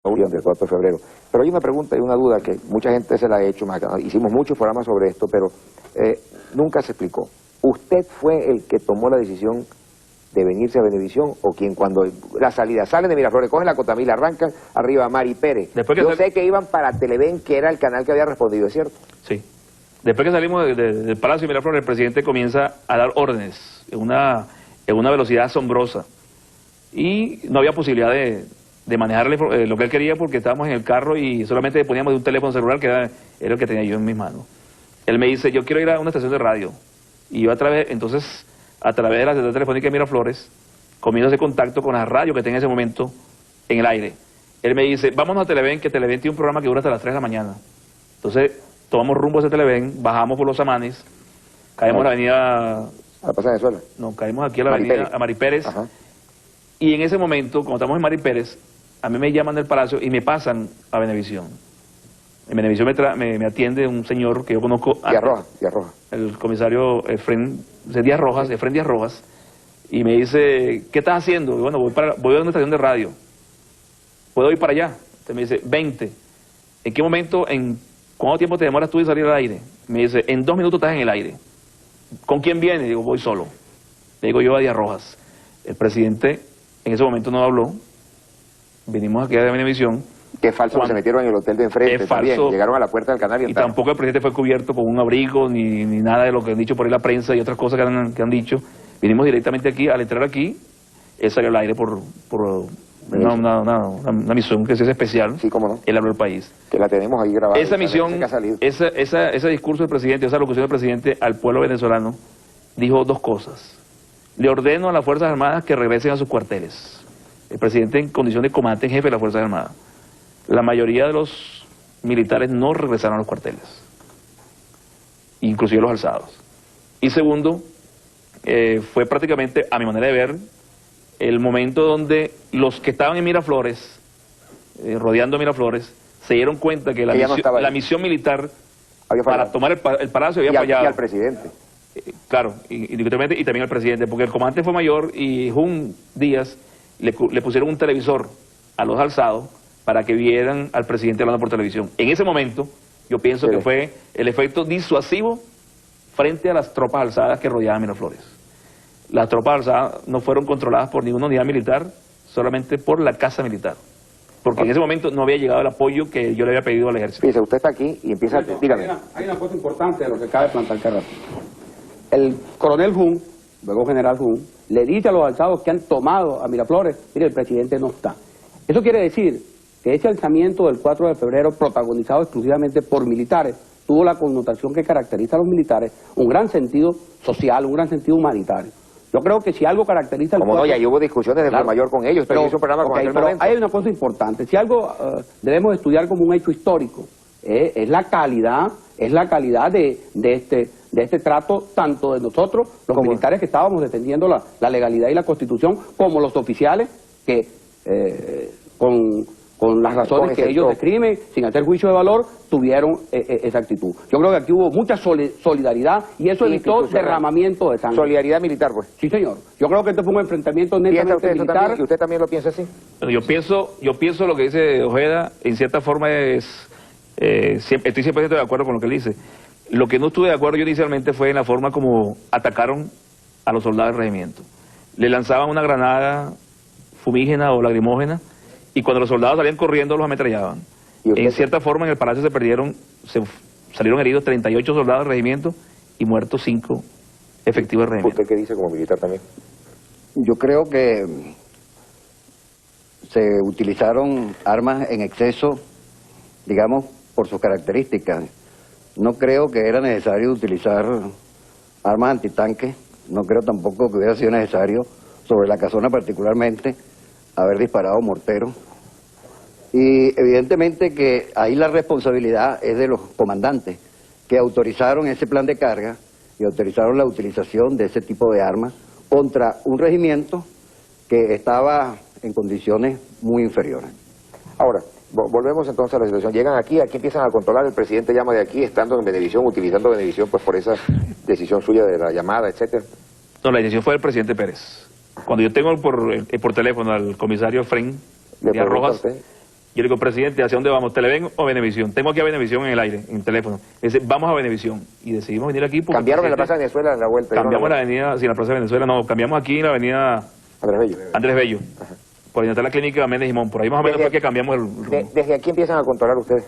del 4 de febrero. Pero hay una pregunta y una duda que mucha gente se la ha hecho, hicimos muchos programas sobre esto, pero nunca se explicó. ¿Usted fue el que tomó la decisión de venirse a Venevisión o quien cuando la salida salen de Miraflores, cogen la Cotamila, arrancan arriba a Mari Pérez? Yo sé que iban para Televen, que era el canal que había respondido, ¿es cierto? Sí. Después que salimos del Palacio de Miraflores, el presidente comienza a dar órdenes en una velocidad asombrosa y no había posibilidad de manejar lo que él quería porque estábamos en el carro y solamente poníamos de un teléfono celular que era el que tenía yo en mis manos. Él me dice, yo quiero ir a una estación de radio. Y yo a través de la central telefónica de Miraflores, comienzo a hacer contacto con la radio que tenía en ese momento en el aire. Él me dice, vámonos a Televen, que Televen tiene un programa que dura hasta las 3 de la mañana. Entonces, tomamos rumbo a ese Televen, bajamos por los Amanes, caemos en la avenida... ¿A la Plaza Venezuela? No, caemos aquí a la avenida a Mari Pérez. Ajá. Y en ese momento, cuando estamos en Mari Pérez, a mí me llaman del Palacio y me pasan a Venevisión. En Venevisión me atiende un señor que yo conozco. Díaz Rojas. El comisario Efrén Díaz Rojas, y me dice, ¿qué estás haciendo? Y bueno, voy a una estación de radio. ¿Puedo ir para allá? Entonces me dice, 20. ¿En qué momento, cuánto tiempo te demoras tú de salir al aire? Me dice, en 2 minutos estás en el aire. ¿Con quién vienes? Digo, voy solo. Le digo yo a Díaz Rojas. El presidente en ese momento no habló. Vinimos aquí a Venevisión. Qué falso que se metieron en el hotel de enfrente también. Llegaron a la puerta del canal y tampoco el presidente fue cubierto con un abrigo ni nada de lo que han dicho por ahí la prensa y otras cosas que han dicho. Vinimos directamente aquí, al entrar aquí, él salió al aire por una misión que es especial. Sí, cómo no. Él habló al país. Que la tenemos ahí grabada. Esa misión, ese discurso del presidente, esa locución del presidente al pueblo venezolano, dijo 2 cosas. Le ordeno a las Fuerzas Armadas que regresen a sus cuarteles. El presidente en condición de comandante en jefe de las Fuerzas Armadas. La mayoría de los militares no regresaron a los cuarteles, inclusive los alzados. Y segundo, fue prácticamente, a mi manera de ver, el momento donde los que estaban en Miraflores, rodeando Miraflores, se dieron cuenta que la misión militar para tomar el palacio había fallado. Y al presidente. Claro, y también al presidente, porque el comandante fue mayor y Jun Díaz le pusieron un televisor a los alzados para que vieran al presidente hablando por televisión. En ese momento, yo pienso que fue el efecto disuasivo frente a las tropas alzadas que rodeaban Miraflores. Las tropas alzadas no fueron controladas por ninguna unidad militar, solamente por la casa militar. Porque en ese momento no había llegado el apoyo que yo le había pedido al ejército. Fíjese, usted está aquí y empieza... Dígame. Hay una cosa importante de lo que acaba de plantear Carlos. El coronel Jun, luego general Jun, le dice a los alzados que han tomado a Miraflores, mire, el presidente no está. Eso quiere decir que ese alzamiento del 4 de febrero, protagonizado exclusivamente por militares, tuvo la connotación que caracteriza a los militares, un gran sentido social, un gran sentido humanitario. Yo creo que si algo caracteriza al 4... Como no, ya hubo discusiones de mayor con ellos, pero hay una cosa importante. Si algo debemos estudiar como un hecho histórico, es la calidad de este trato, tanto de nosotros, los militares que estábamos defendiendo la legalidad y la Constitución, como los oficiales que con las razones que ellos describen, sin hacer juicio de valor, tuvieron esa actitud. Yo creo que aquí hubo mucha solidaridad y eso evitó derramamiento de sangre. ¿Solidaridad militar, pues? Sí, señor. Yo creo que este fue un enfrentamiento netamente militar. ¿Y usted también lo piensa así? Yo pienso lo que dice Ojeda, en cierta forma estoy 100% de acuerdo con lo que él dice. Lo que no estuve de acuerdo yo inicialmente fue en la forma como atacaron a los soldados del regimiento. Le lanzaban una granada fumígena o lacrimógena y cuando los soldados salían corriendo los ametrallaban. En cierta forma en el palacio salieron heridos 38 soldados del regimiento y muertos 5 efectivos del regimiento. ¿Usted qué dice como militar también? Yo creo que se utilizaron armas en exceso, digamos, por sus características. No creo que era necesario utilizar armas antitanques, no creo tampoco que hubiera sido necesario, sobre la casona particularmente, haber disparado morteros. Y evidentemente que ahí la responsabilidad es de los comandantes, que autorizaron ese plan de carga y autorizaron la utilización de ese tipo de armas contra un regimiento que estaba en condiciones muy inferiores. Ahora, volvemos entonces a la situación. Llegan aquí empiezan a controlar, el presidente llama de aquí, estando en Venevisión, utilizando Venevisión pues por esa decisión suya de la llamada, etcétera. No, la decisión fue del presidente Pérez. Cuando yo tengo por teléfono al comisario Efrén Díaz Rojas, Yo le digo, presidente, ¿hacia dónde vamos? ¿Televen o Venevisión? Tengo aquí a Venevisión en el aire, en el teléfono. Dice, vamos a Venevisión. Y decidimos venir aquí porque... ¿Cambiaron en la Plaza de Venezuela en la vuelta? Cambiamos la avenida, sí, en la Plaza de Venezuela, no, cambiamos aquí en la avenida... Andrés Bello. Andrés Bello. Ajá. Por donde está la clínica Méndez Jimón. Por ahí más o menos fue que cambiamos el rumbo. ¿Desde aquí empiezan a controlar ustedes?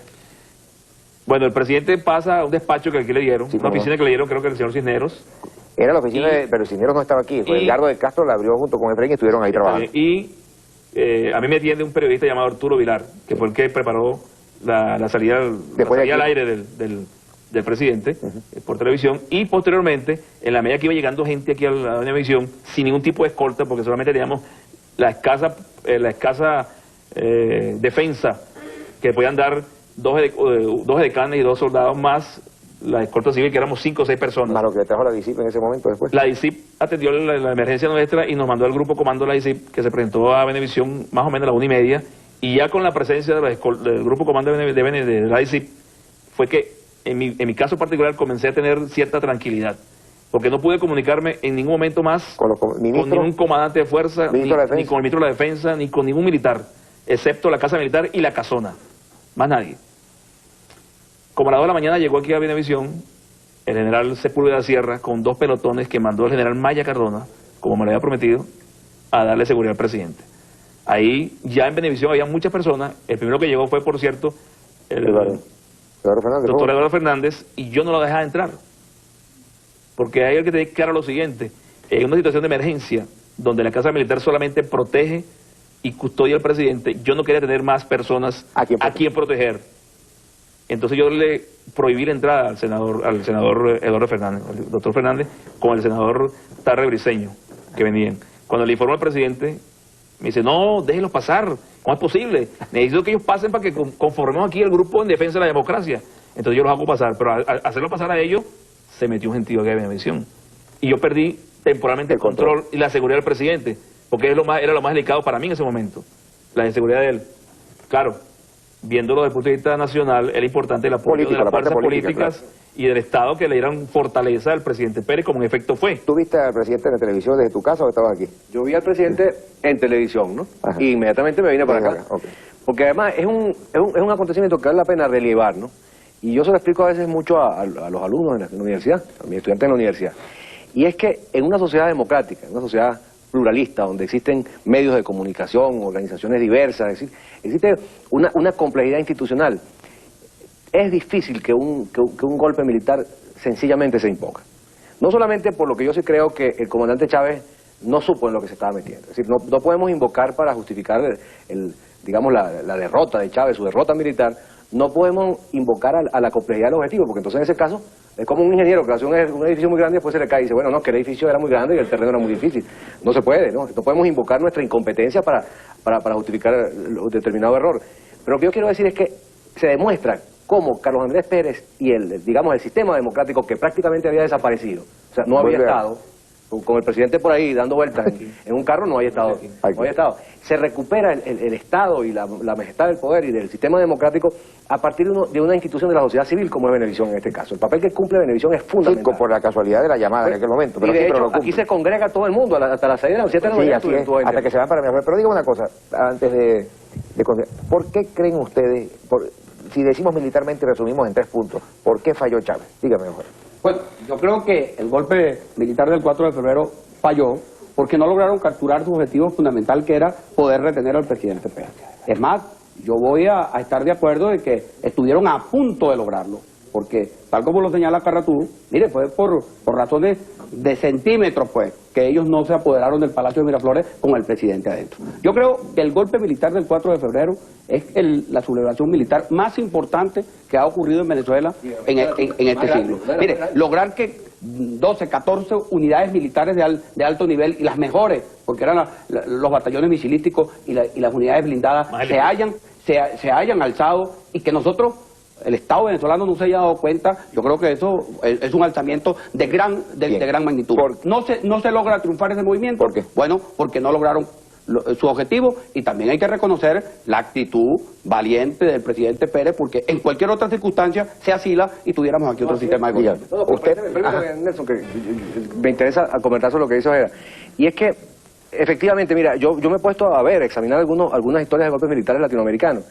Bueno, el presidente pasa a un despacho que aquí le dieron, sí, una oficina que le dieron, creo que el señor Cisneros. Era la oficina, pero Cisneros no estaba aquí. Edgardo de Castro la abrió junto con Efraín y estuvieron ahí trabajando. A mí me atiende un periodista llamado Arturo Vilar, que fue el que preparó la salida al aire del presidente por televisión, y posteriormente, en la medida que iba llegando gente aquí a la televisión, sin ningún tipo de escolta, porque solamente teníamos la escasa defensa que podían dar dos decanes y 2 soldados más la escolta civil, que éramos 5 o 6 personas. Más lo que trajo la DICIP en ese momento después. La DICIP atendió la emergencia nuestra y nos mandó al grupo comando de la DICIP, que se presentó a Venevisión más o menos a las 1:30, y ya con la presencia del grupo comando de la DICIP, fue que en mi caso particular comencé a tener cierta tranquilidad, porque no pude comunicarme en ningún momento más con ningún comandante de fuerza, ni con el ministro de la Defensa, ni con ningún militar, excepto la Casa Militar y la Casona, más nadie. Como a las 2 de la mañana llegó aquí a Venevisión el general Sepúlveda Sierra con 2 pelotones que mandó el general Maya Cardona, como me lo había prometido, a darle seguridad al presidente. Ahí ya en Venevisión había muchas personas. El primero que llegó fue, por cierto, el doctor Eduardo Fernández, y yo no lo dejaba entrar. Porque hay que tener claro lo siguiente: en una situación de emergencia, donde la Casa Militar solamente protege y custodia al presidente, yo no quería tener más personas a quien proteger. Entonces yo le prohibí la entrada al senador Eduardo Fernández, al doctor Fernández, con el senador Tarre Briceño, que venían. Cuando le informó al presidente, me dice, no, déjenlos pasar, ¿cómo es posible? Necesito que ellos pasen para que conformemos aquí el grupo en defensa de la democracia. Entonces yo los hago pasar, pero al hacerlo pasar a ellos, se metió un gentío aquí de Venevisión. Y yo perdí temporalmente el control y la seguridad del presidente, porque era lo más delicado para mí en ese momento, la seguridad de él. Claro, viéndolo desde el punto de vista nacional, era importante el apoyo de las fuerzas políticas y del Estado, que le dieran fortaleza al presidente Pérez, como en efecto fue. ¿Tú viste al presidente en la televisión desde tu casa o estabas aquí? Yo vi al presidente en televisión, ¿no? Ajá. Y inmediatamente me vine para acá. Okay. Porque además es un acontecimiento que vale la pena relevar, ¿no? Y yo se lo explico a veces mucho a los alumnos en la universidad, a mis estudiantes en la universidad. Y es que en una sociedad democrática, en una sociedad pluralista, donde existen medios de comunicación, organizaciones diversas, es decir, existe una complejidad institucional. Es difícil que un golpe militar sencillamente se imponga. No solamente por lo que yo sí creo que el comandante Chávez no supo en lo que se estaba metiendo. Es decir, no podemos invocar para justificar digamos la derrota de Chávez, su derrota militar. No podemos invocar a la complejidad del objetivo, porque entonces en ese caso es como un ingeniero que hace un edificio muy grande y después se le cae y dice, bueno, no, que el edificio era muy grande y el terreno era muy difícil. No se puede, ¿no? No podemos invocar nuestra incompetencia para justificar un determinado error. Pero lo que yo quiero decir es que se demuestra cómo Carlos Andrés Pérez y el sistema democrático, que prácticamente había desaparecido, o sea, no había estado, con el presidente por ahí dando vueltas en un carro, no había estado. Se recupera el Estado y la majestad del poder y del sistema democrático a partir de una institución de la sociedad civil como es Venevisión en este caso. El papel que cumple Venevisión es fundamental. Sí, por la casualidad de la llamada en aquel momento. Pero y de hecho, aquí se congrega todo el mundo, hasta las 6 de la 7 de la mañana. Sí, hasta que se van para mi abuelo. Pero digo una cosa, antes de ¿por qué creen ustedes, si decimos militarmente y resumimos en 3 puntos, ¿por qué falló Chávez? Dígame mejor. Bueno, yo creo que el golpe militar del 4 de febrero falló porque no lograron capturar su objetivo fundamental, que era poder retener al presidente Pérez. Es más, yo voy a estar de acuerdo de que estuvieron a punto de lograrlo, porque tal como lo señala Carratú, mire, fue por razones de centímetros, pues, que ellos no se apoderaron del Palacio de Miraflores con el presidente adentro. Yo creo que el golpe militar del 4 de febrero es la sublevación militar más importante que ha ocurrido en Venezuela en este siglo. Mire, lograr que 12, 14 unidades militares de alto nivel, y las mejores, porque eran los batallones misilísticos y las unidades blindadas, se hayan alzado, y que nosotros, el Estado venezolano, no se haya dado cuenta. Yo creo que eso es un alzamiento de gran magnitud. No se logra triunfar ese movimiento. ¿Por qué? Bueno, porque no lograron su objetivo, y también hay que reconocer la actitud valiente del presidente Pérez, porque en cualquier otra circunstancia se asila y tuviéramos aquí otro sistema de gobierno. Permítame, Nelson, que me interesa comentar sobre lo que dice Ojeda. Y es que, efectivamente, mira, yo me he puesto a examinar algunas historias de golpes militares latinoamericanos.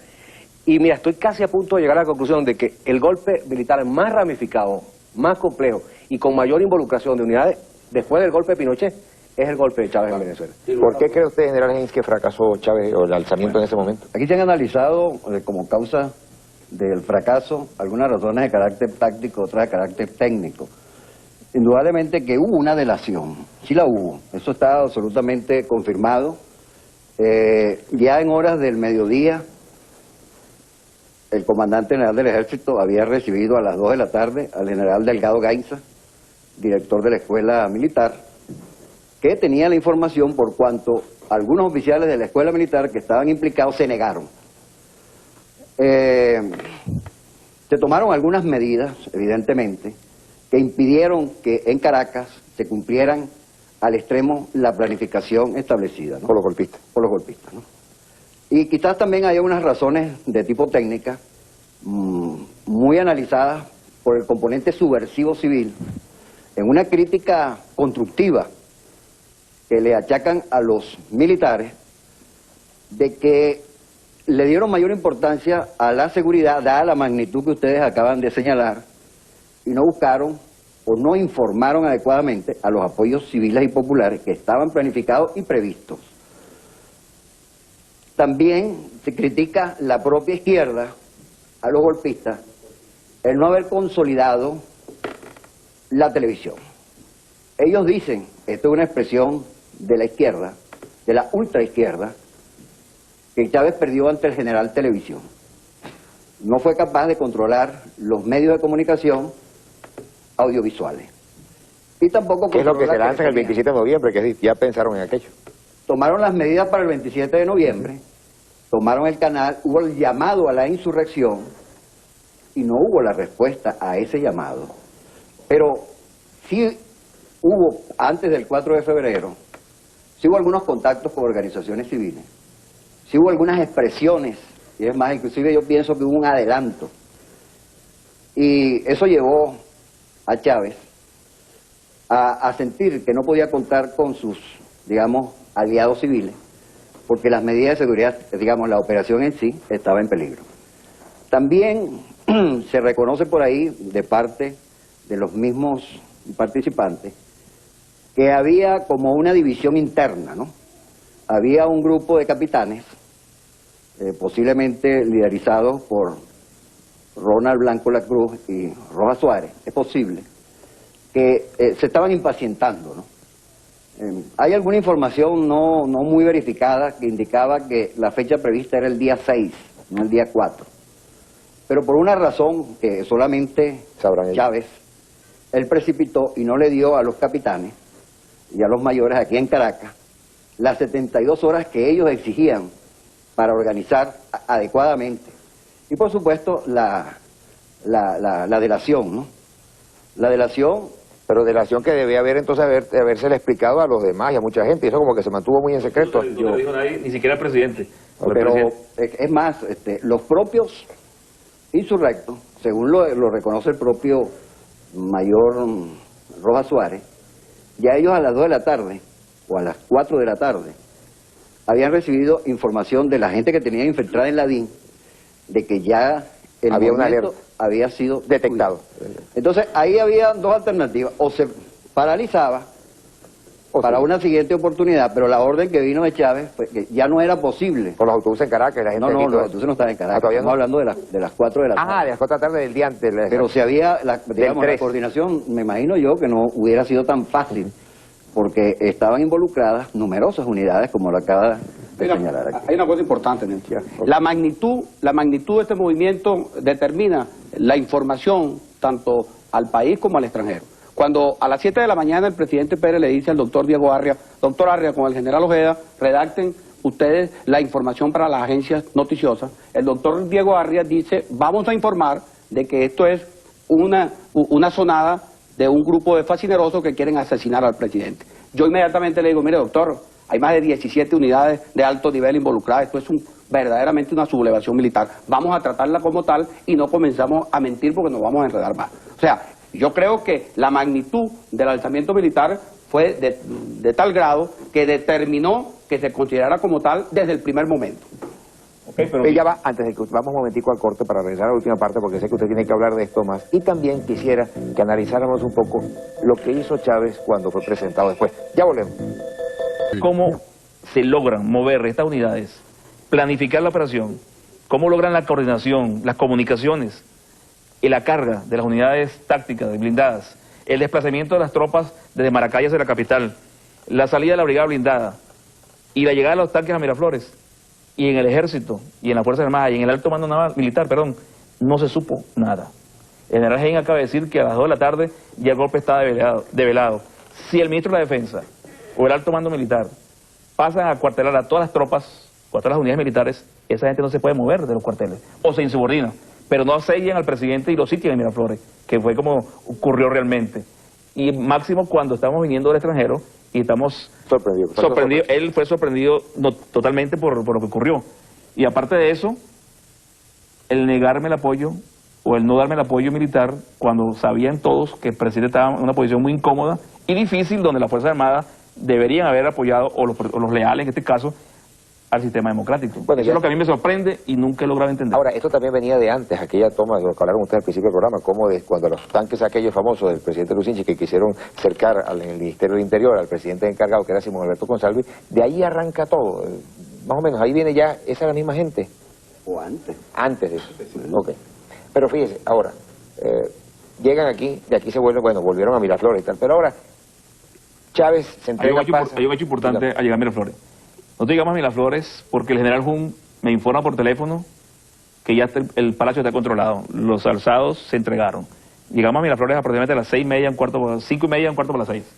Y mira, estoy casi a punto de llegar a la conclusión de que el golpe militar más ramificado, más complejo y con mayor involucración de unidades después del golpe de Pinochet es el golpe de Chávez en Venezuela. ¿Por qué cree usted, general Heinz, que fracasó Chávez o el alzamiento en ese momento? Aquí se han analizado como causa del fracaso algunas razones de carácter táctico, otras de carácter técnico. Indudablemente que hubo una delación, sí la hubo, eso está absolutamente confirmado. Ya en horas del mediodía, el comandante general del Ejército había recibido a las 2 de la tarde al general Delgado Gainza, director de la Escuela Militar, que tenía la información por cuanto algunos oficiales de la Escuela Militar que estaban implicados se negaron. Se tomaron algunas medidas, evidentemente, que impidieron que en Caracas se cumplieran al extremo la planificación establecida, ¿no? Por los golpistas. Por los golpistas, ¿no? Y quizás también hay unas razones de tipo técnica muy analizadas por el componente subversivo civil en una crítica constructiva que le achacan a los militares de que le dieron mayor importancia a la seguridad, dada la magnitud que ustedes acaban de señalar, y no buscaron o no informaron adecuadamente a los apoyos civiles y populares que estaban planificados y previstos. También se critica la propia izquierda a los golpistas el no haber consolidado la televisión. Ellos dicen, esto es una expresión de la izquierda, de la ultraizquierda, que Chávez perdió ante el general Televisión. No fue capaz de controlar los medios de comunicación audiovisuales. Y tampoco ¿Qué es lo que se lanza el 27 de noviembre? Que ya pensaron en aquello. Tomaron las medidas para el 27 de noviembre, tomaron el canal, hubo el llamado a la insurrección y no hubo la respuesta a ese llamado. Pero sí hubo, antes del 4 de febrero, sí hubo algunos contactos con organizaciones civiles, sí hubo algunas expresiones, y es más, inclusive yo pienso que hubo un adelanto. Y eso llevó a Chávez a sentir que no podía contar con sus, digamos, aliados civiles, porque las medidas de seguridad, digamos, la operación en sí, estaba en peligro. También se reconoce por ahí, de parte de los mismos participantes, que había como una división interna, ¿no? Había un grupo de capitanes, posiblemente liderizados por Ronald Blanco Lacruz y Rojas Suárez, es posible, que se estaban impacientando, ¿no? Hay alguna información no muy verificada que indicaba que la fecha prevista era el día 6, no el día 4. Pero por una razón que solamente Chávez, él precipitó y no le dio a los capitanes y a los mayores aquí en Caracas las 72 horas que ellos exigían para organizar adecuadamente. Y por supuesto la delación, ¿no? La delación... Pero delación que debía haber entonces habérsele explicado a los demás y a mucha gente, y eso como que se mantuvo muy en secreto. No lo dijo nadie, ni siquiera el presidente. Pero es más, los propios insurrectos, según lo reconoce el propio mayor Rojas Suárez, ya ellos a las 2 de la tarde o a las 4 de la tarde habían recibido información de la gente que tenía infiltrada en la DIN de que ya el había una movimiento alerta había sido detectado. Entonces ahí había dos alternativas: o se paralizaba para una siguiente oportunidad, pero la orden que vino de Chávez fue que ya no era posible. Por los autobuses en Caracas, la gente... No, los autobuses no estaban en Caracas, estamos hablando de las 4 de la tarde. Ah, de las 4 de la tarde del día antes. Pero si había, digamos, la coordinación, me imagino yo que no hubiera sido tan fácil, porque estaban involucradas numerosas unidades, como lo acaba de señalar aquí. Hay una cosa importante, Nelson. La magnitud de este movimiento determina la información tanto al país como al extranjero. Cuando a las 7 de la mañana el presidente Pérez le dice al doctor Diego Arria, doctor Arria, con el general Ojeda, redacten ustedes la información para las agencias noticiosas, el doctor Diego Arria dice, vamos a informar de que esto es una sonada de un grupo de fascinerosos que quieren asesinar al presidente. Yo inmediatamente le digo, mire doctor, hay más de 17 unidades de alto nivel involucradas, esto es verdaderamente una sublevación militar, vamos a tratarla como tal y no comenzamos a mentir porque nos vamos a enredar más. O sea, yo creo que la magnitud del alzamiento militar fue de tal grado que determinó que se considerara como tal desde el primer momento. Okay, pero ella va, antes de que vamos un momentico al corte para regresar a la última parte, porque sé que usted tiene que hablar de esto más, y también quisiera que analizáramos un poco lo que hizo Chávez cuando fue presentado después. Ya volvemos. ¿Cómo se logran mover estas unidades, planificar la operación, cómo logran la coordinación, las comunicaciones y la carga de las unidades tácticas blindadas, el desplazamiento de las tropas desde Maracay hacia la capital, la salida de la brigada blindada y la llegada de los tanques a Miraflores? Y en el ejército, y en la Fuerza Armada, y en el alto mando naval, militar, no se supo nada. El general Hein acaba de decir que a las 2 de la tarde ya el golpe estaba develado. Si el ministro de la Defensa o el alto mando militar pasan a cuartelar a todas las tropas, o a todas las unidades militares, esa gente no se puede mover de los cuarteles, o se insubordina, pero no sellan al presidente y lo sitian en Miraflores, que fue como ocurrió realmente. Y máximo cuando estamos viniendo del extranjero y estamos sorprendidos. Él fue sorprendido totalmente por lo que ocurrió. Y aparte de eso, el negarme el apoyo o el no darme el apoyo militar cuando sabían todos que el presidente estaba en una posición muy incómoda y difícil, donde las Fuerzas Armadas deberían haber apoyado, o los leales en este caso, al sistema democrático. Bueno, eso es lo que a mí me sorprende y nunca he logrado entender. Ahora, esto también venía de antes, aquella toma de lo que hablaron ustedes al principio del programa, como de cuando los tanques aquellos famosos del presidente Lucinchi que quisieron cercar en el Ministerio del Interior al presidente encargado, que era Simón Alberto Consalvi, de ahí arranca todo, más o menos, ahí viene ya, esa es la misma gente. ¿O antes? Antes de eso, ok. Pero fíjese, ahora, llegan aquí, de aquí se vuelven, bueno, volvieron a Miraflores y tal, pero ahora, Chávez se entrega... Hay un hecho importante al llegar a Miraflores. Nosotros llegamos a Miraflores porque el general Jun me informa por teléfono que ya el palacio está controlado, los alzados se entregaron. Llegamos a Miraflores aproximadamente a las 5:30, 5:15 para las 6.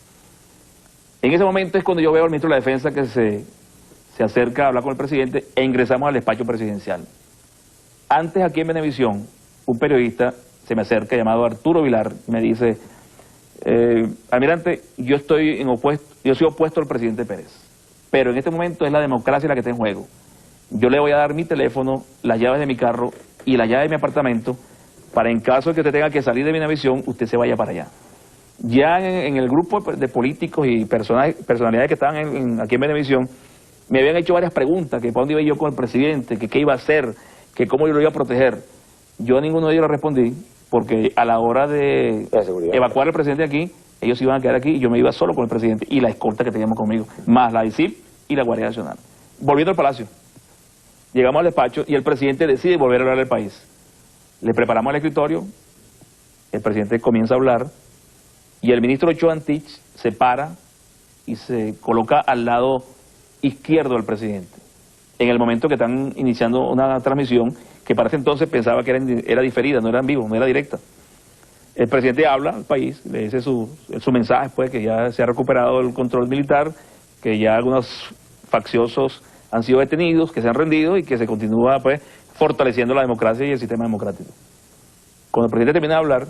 En ese momento es cuando yo veo al ministro de la Defensa que se acerca a hablar con el presidente e ingresamos al despacho presidencial. Antes, aquí en Venevisión, un periodista se me acerca llamado Arturo Vilar y me dice: almirante, yo soy opuesto al presidente Pérez, pero en este momento es la democracia la que está en juego. Yo le voy a dar mi teléfono, las llaves de mi carro y las llaves de mi apartamento para, en caso de que usted tenga que salir de Venevisión, usted se vaya para allá. Ya en el grupo de políticos y personalidades que estaban aquí en Venevisión, me habían hecho varias preguntas, que para dónde iba yo con el presidente, que qué iba a hacer, que cómo yo lo iba a proteger. Yo a ninguno de ellos le respondí, porque a la hora de evacuar al presidente aquí, ellos iban a quedar aquí y yo me iba solo con el presidente y la escolta que teníamos conmigo, más la ICIP y la Guardia Nacional. Volviendo al Palacio, llegamos al despacho y el presidente decide volver a hablar al país. Le preparamos el escritorio, el presidente comienza a hablar y el ministro Ochoa Antich se para y se coloca al lado izquierdo del presidente, en el momento que están iniciando una transmisión que para ese entonces pensaba que era diferida, no era en vivo, no era directa. El presidente habla al país, le dice su mensaje, pues, que ya se ha recuperado el control militar, que ya algunos facciosos han sido detenidos, que se han rendido y que se continúa, pues, fortaleciendo la democracia y el sistema democrático. Cuando el presidente termina de hablar,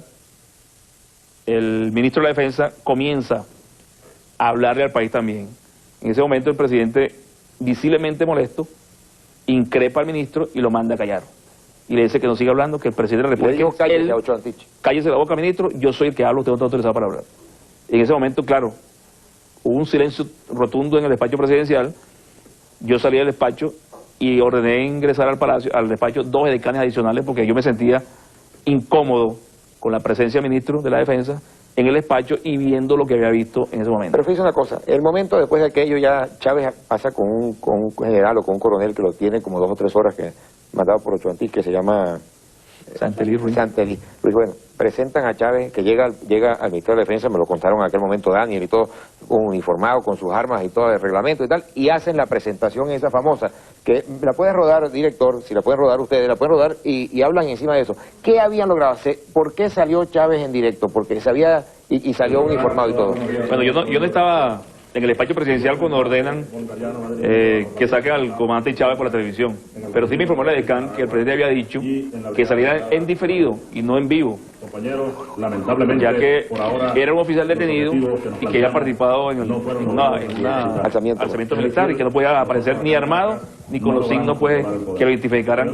el ministro de la Defensa comienza a hablarle al país también. En ese momento el presidente, visiblemente molesto, increpa al ministro y lo manda a callar. Y le dice que no siga hablando, que el presidente de la República... Cállese la boca, ministro, yo soy el que hablo, usted no está autorizado para hablar. En ese momento, claro, hubo un silencio rotundo en el despacho presidencial. Yo salí del despacho y ordené ingresar al despacho 2 edecanes adicionales porque yo me sentía incómodo con la presencia del ministro de la Defensa en el despacho y viendo lo que había visto en ese momento. Pero fíjese una cosa, el momento después de aquello ya Chávez pasa con un general o con un coronel que lo tiene como 2 o 3 horas, que mandado por Ochoa Antich, que se llama Santelí Ruiz. Bueno, presentan a Chávez, que llega al Ministerio de Defensa, me lo contaron en aquel momento Daniel y todo, uniformado con sus armas y todo el reglamento y tal, y hacen la presentación esa famosa, que la puede rodar, director, si la pueden rodar ustedes, la pueden rodar y hablan encima de eso. ¿Qué habían logrado? ¿Por qué salió Chávez en directo? Porque sabía y salió uniformado y todo. Bueno, yo no estaba en el despacho presidencial cuando ordenan que saquen al comandante Chávez por la televisión. Pero sí me informó la decán que el presidente había dicho que saliera en diferido y no en vivo, ya que era un oficial detenido y que había participado en un alzamiento militar y que no podía aparecer ni armado ni con los signos, pues, que lo identificaran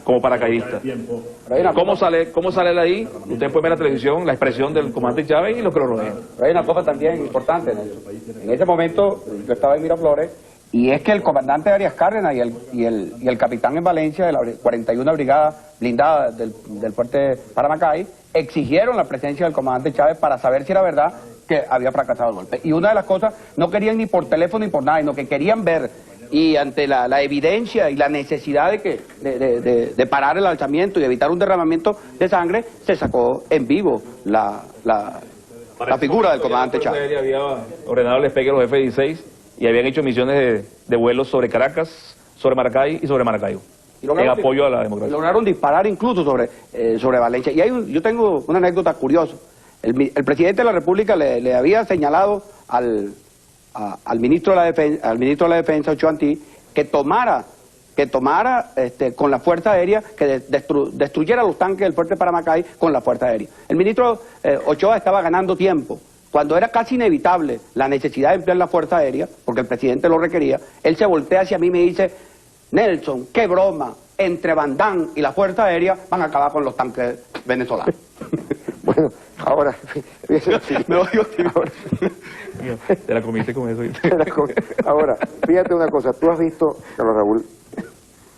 como paracaidista. ¿Cómo sale de ahí? Ustedes pueden ver en la televisión la expresión del comandante Chávez y lo que lo rodean. Pero hay una cosa también importante, Nelson. En ese momento yo estaba en Miraflores Y es que el comandante Arias Cárdenas y el capitán en Valencia de la 41 Brigada Blindada del fuerte Paramacay exigieron la presencia del comandante Chávez para saber si era verdad que había fracasado el golpe. Y una de las cosas, no querían ni por teléfono ni por nada, sino que querían ver, y ante la evidencia y la necesidad de parar el alzamiento y evitar un derramamiento de sangre, se sacó en vivo la figura del comandante Chávez. Había ordenado el despegue a los F-16 y habían hecho misiones de vuelos sobre Caracas, sobre Maracay y sobre Maracaibo, en apoyo a la democracia. Lograron disparar incluso sobre Valencia. Y yo tengo una anécdota curiosa. El presidente de la República le había señalado al ministro de la Defensa, Ochoa Antí, que tomara con la Fuerza Aérea, que destruyera los tanques del fuerte Paramacay con la Fuerza Aérea. El ministro Ochoa estaba ganando tiempo. Cuando era casi inevitable la necesidad de emplear la Fuerza Aérea, porque el presidente lo requería, él se voltea hacia mí y me dice: Nelson, qué broma, entre Bandán y la Fuerza Aérea van a acabar con los tanques venezolanos. Bueno, ahora, Te la comiste con eso. ahora, fíjate una cosa, tú has visto, Carlos Raúl,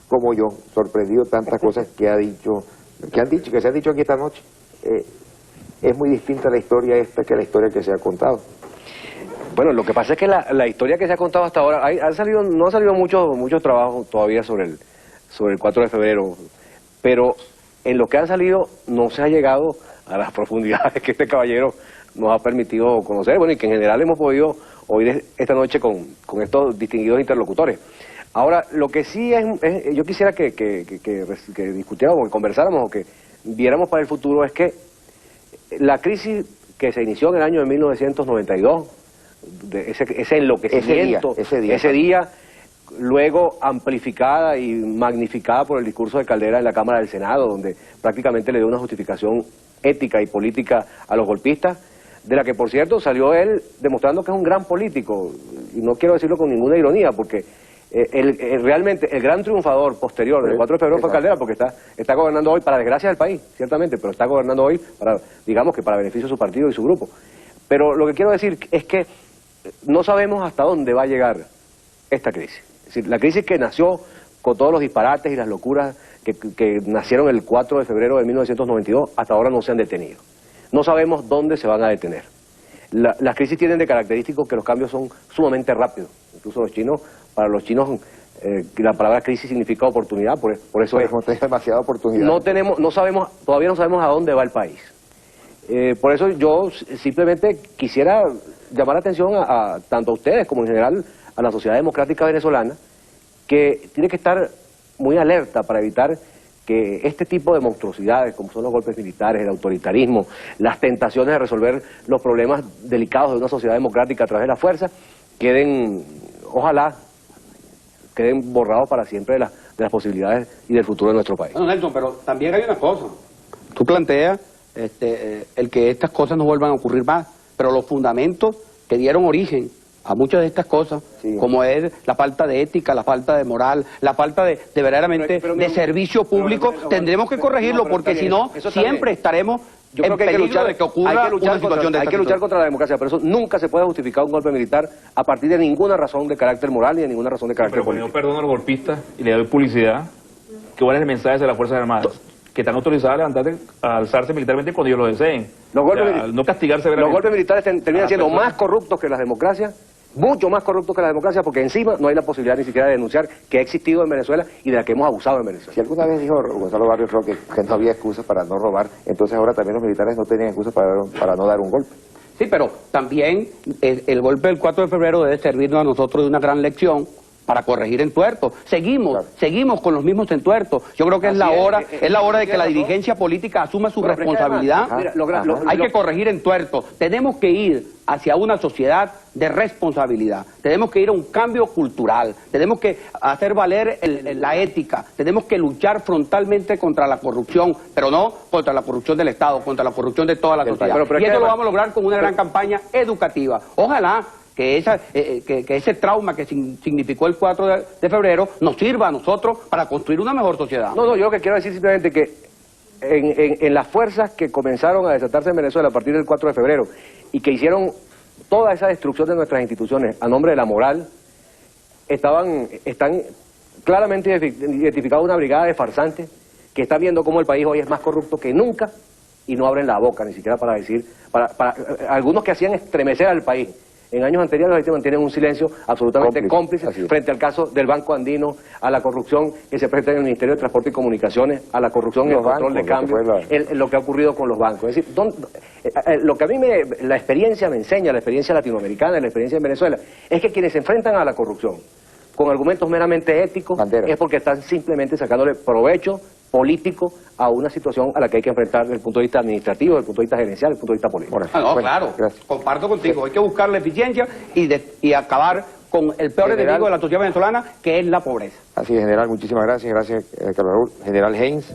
como yo, sorprendido tantas cosas que se han dicho aquí esta noche. Es muy distinta la historia esta que la historia que se ha contado. Bueno, lo que pasa es que la historia que se ha contado hasta ahora, no han salido muchos trabajos todavía sobre el 4 de febrero, pero en lo que han salido no se ha llegado a las profundidades que este caballero nos ha permitido conocer, bueno, y que en general hemos podido oír esta noche con estos distinguidos interlocutores. Ahora, lo que sí yo quisiera que discutiéramos, que conversáramos o que viéramos para el futuro es que la crisis que se inició en el año de 1992, ese enloquecimiento, ese día, luego amplificada y magnificada por el discurso de Caldera en la Cámara del Senado, donde prácticamente le dio una justificación ética y política a los golpistas, de la que, por cierto, salió él demostrando que es un gran político, y no quiero decirlo con ninguna ironía, porque realmente el gran triunfador posterior del 4 de febrero fue Caldera, porque está gobernando hoy para desgracia del país, ciertamente, pero está gobernando hoy para beneficio de su partido y su grupo. Pero lo que quiero decir es que no sabemos hasta dónde va a llegar esta crisis. Es decir, la crisis que nació con todos los disparates y las locuras que nacieron el 4 de febrero de 1992, hasta ahora no se han detenido. No sabemos dónde se van a detener. Las crisis tienen de característico que los cambios son sumamente rápidos. Incluso para los chinos, la palabra crisis significa oportunidad, por eso es demasiada oportunidad. Todavía no sabemos a dónde va el país. Por eso yo simplemente quisiera llamar la atención tanto a ustedes como en general a la sociedad democrática venezolana, que tiene que estar muy alerta para evitar que este tipo de monstruosidades, como son los golpes militares, el autoritarismo, las tentaciones de resolver los problemas delicados de una sociedad democrática a través de la fuerza, ojalá queden borrados para siempre de las posibilidades y del futuro de nuestro país. No, Nelson, pero también hay una cosa. Tú planteas el que estas cosas no vuelvan a ocurrir más, pero los fundamentos que dieron origen a muchas de estas cosas, sí, como es la falta de ética, la falta de moral, la falta de verdaderamente de servicio público, tendremos que corregirlo, porque si no, siempre estaremos en peligro de que ocurra una situación de esta. Hay que luchar contra la democracia, pero eso nunca se puede justificar un golpe militar a partir de ninguna razón de carácter moral ni de ninguna razón de carácter político. Yo perdono a los golpistas y le doy publicidad, que cuál es el mensaje de las Fuerzas Armadas, que están autorizadas a alzarse militarmente cuando ellos lo deseen. No castigarse veramente. Los golpes militares terminan siendo más corruptos que las democracias, mucho más corruptos que la democracia, porque encima no hay la posibilidad ni siquiera de denunciar que ha existido en Venezuela y de la que hemos abusado en Venezuela. Si alguna vez dijo Gonzalo Barrios Roque que no había excusas para no robar, entonces ahora también los militares no tenían excusas para no dar un golpe. Sí, pero también el golpe del 4 de febrero debe servirnos a nosotros de una gran lección para corregir entuertos. Seguimos con los mismos entuertos. Yo creo que es la hora de que la dirigencia política asuma su responsabilidad. Hay que corregir entuertos. Tenemos que ir hacia una sociedad de responsabilidad. Tenemos que ir a un cambio cultural. Tenemos que hacer valer la ética. Tenemos que luchar frontalmente contra la corrupción, pero no contra la corrupción del Estado, contra la corrupción de toda la sociedad. Y eso lo vamos a lograr con una gran campaña educativa. Ojalá que ese trauma que significó el 4 de febrero nos sirva a nosotros para construir una mejor sociedad. No, yo lo que quiero decir simplemente que en las fuerzas que comenzaron a desatarse en Venezuela a partir del 4 de febrero y que hicieron toda esa destrucción de nuestras instituciones a nombre de la moral, están claramente identificados una brigada de farsantes que está viendo cómo el país hoy es más corrupto que nunca y no abren la boca ni siquiera para decir, algunos que hacían estremecer al país. En años anteriores ahorita mantienen un silencio absolutamente cómplice frente al caso del Banco Andino, a la corrupción que se presenta en el Ministerio de Transporte y Comunicaciones, a la corrupción en el control de cambio, lo que ha ocurrido con los bancos. Es decir, lo que a mí la experiencia me enseña, la experiencia latinoamericana, la experiencia en Venezuela, es que quienes se enfrentan a la corrupción con argumentos meramente éticos es porque están simplemente sacándole provecho político a una situación a la que hay que enfrentar desde el punto de vista administrativo, desde el punto de vista gerencial, desde el punto de vista político. Claro, comparto contigo, hay que buscar la eficiencia y acabar con el peor enemigo de la sociedad venezolana, que es la pobreza. Así es, general, muchísimas gracias, Carlos Raúl. General Haynes.